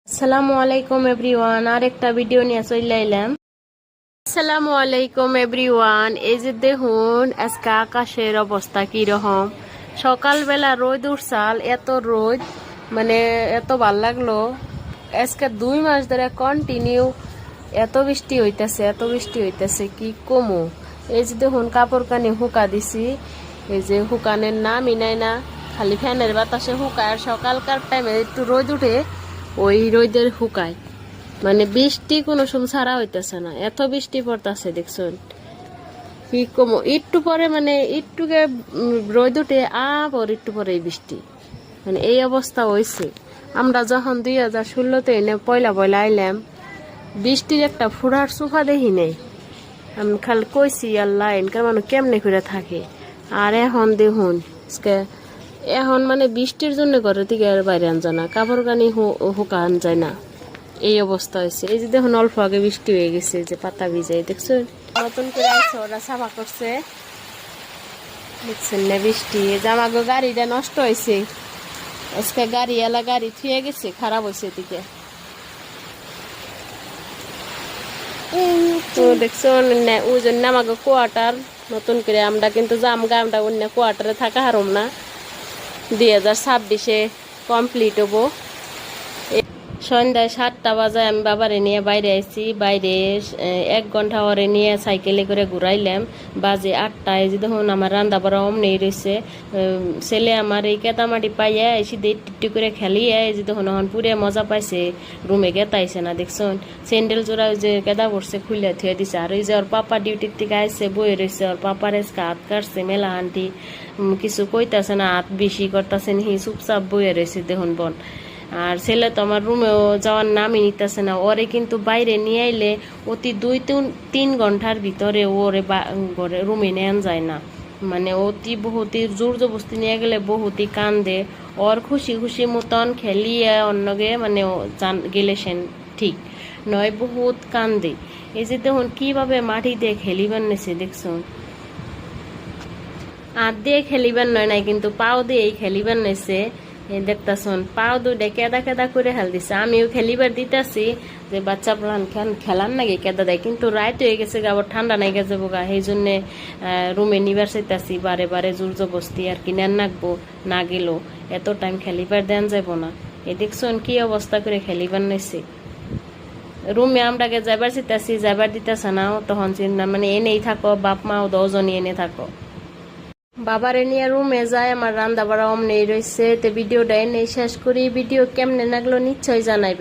আসসালামু আলাইকুম এভরিওয়ান, আর একটা ভিডিও নিয়ে চলে এলাম। আসসালামু আলাইকুম এভরিওয়ান, এই যে দেখুন আজকে আকাশের অবস্থা কি রকম। সকালবেলা রোদ উঠছাল, এত রোদ মানে এত ভাল লাগলো। আজকে 2 মাস ধরে কন্টিনিউ এত বৃষ্টি হইতেছে কি কমু। এই যে দেখুন কাপড় কানি হুকা দিছি, এই যে হুকানের নামই নাই না, খালি ফ্যানের বাতাসে হুকায়। আর সকালকার টাইমে একটু রোদ উঠে ওই রোদের হুকায়, মানে বৃষ্টি কোনো সময় ছাড়া হইতেছে না, এত বৃষ্টি পড়তেছে দেখছেন কি কমো। একটু পরে মানে একটুকে রোদ উঠে আবার একটু পরে বৃষ্টি, মানে এই অবস্থা হয়েছে। আমরা যখন 2016-তে এনে পয়লা আইলাম, বৃষ্টির একটা ফুরার সোফা দেখি নেই। আমি খালি কইছি আল্লাহ এনকার মানুষ কেমনে করে থাকে। আর এখন দেখুন এখন মানে বৃষ্টির জন্য ঘরে থেকে আর বাইরে আন যায় না, কাপড় কানি হুকা আন যায় না, এই অবস্থা হয়েছে। এই যে দেখুন অল্প আগে বৃষ্টি হয়ে গেছে, যে পাতা ভিজাই দেখছো, নতুন করে আইছে ওরা সাফা করছে, দেখছেন না বৃষ্টি। জামাগো গাড়িটা নষ্ট হয়েছে আজকে, গাড়ি থুয়ে গেছে, খারাপ হয়েছে এদিকে। তো দেখছো ওই জন্য আমাকে কোয়ার্টার নতুন করে আমরা কিন্তু জামগা, আমরা অন্য কোয়ার্টারে থাকা হারম না। 2026-এ কমপ্লিট হবো। সন্ধ্যায় 7টা বাজে আমি বাবারে নিয়ে বাইরে আইছি। বাইরে 1 ঘন্টা ওরে নিয়ে সাইকেলে করে ঘুরাইলাম, বাজে 8টায়। যে দেখুন আমার রান্না বাড়া অমনেই রয়েছে। ছেলে আমার এই কেতামাটি পাইয়া এসে টিপটি করে খেলিয়ে, এই যে দেখুন এখন পুরে মজা পাইছে, রুমে গেতাইছে না দেখছেন। স্যান্ডেল জোড়া ওই যে কেদা পড়ছে খুলে থুয়ে দিছে। আর ওই যে ওর পাপা ডিউটির থেকে আইসে বয়ে রয়েছে, ওর পাপার আজকে হাত কাটছে মেলা আন্টি, কিছু কইতাছে না, হাত বেশি করতেছে নি, চুপচাপ বয়ে রয়েছে দেখুন বোন। আর ছেলে তো আমার রুমেও যাওয়ার নামই নিতেছে না। ওরে কিন্তু বাইরে নিয়ে আইলে অতি 2-3 ঘন্টার ভিতরে ওরে ঘরে রুমে নেন যায় না, মানে বহুতই জোর জবস্তি নিয়ে গেলে বহুতই কান্দে। ওর খুশি খুশি মতন খেলিয়ে অন্যগে মানে গেলে সেন ঠিক নয়, বহুত কান্দে। এই যে দেখুন কিভাবে মাটি দিয়ে খেলিবার নেছে দেখছো, হাত দিয়ে খেলিবার নয় নাই কিন্তু পাও দিয়েই খেলিবার নেছে। দেখতেছন পাও দুইটা কেদা কেদা করে হেল দিছে। আমিও খেলিবার দিতেছি যে বাচ্চা প্রাণ খেলার নাকি কেদা দেয়, কিন্তু রাত হয়ে গেছে, আবার ঠান্ডা নাই গেছে বোগা, সেই জন্য রুমে নিবার চাইতেছি বারে বারে জোর জবস্তি। আর কি নেন নাকবো, না গেলেও এত টাইম খেলিবার দেন যাব না। এই দেখছন কি অবস্থা করে খেলিবার নেছে। রুমে আমরাকে যাবার চাইতেছি, যাবার দিতেছে না। তখন চিন্তা মানে এনেই থাকো, বাপ মাও 10জনই এনে থাকো। বাবারে নিয়ে রুমে যায়, আমার রান্না বাড়া অমনেই রয়েছে। তো ভিডিওটা এনেই শেষ করি। ভিডিও কেমনে লাগলো নিশ্চয়ই জানাইবে।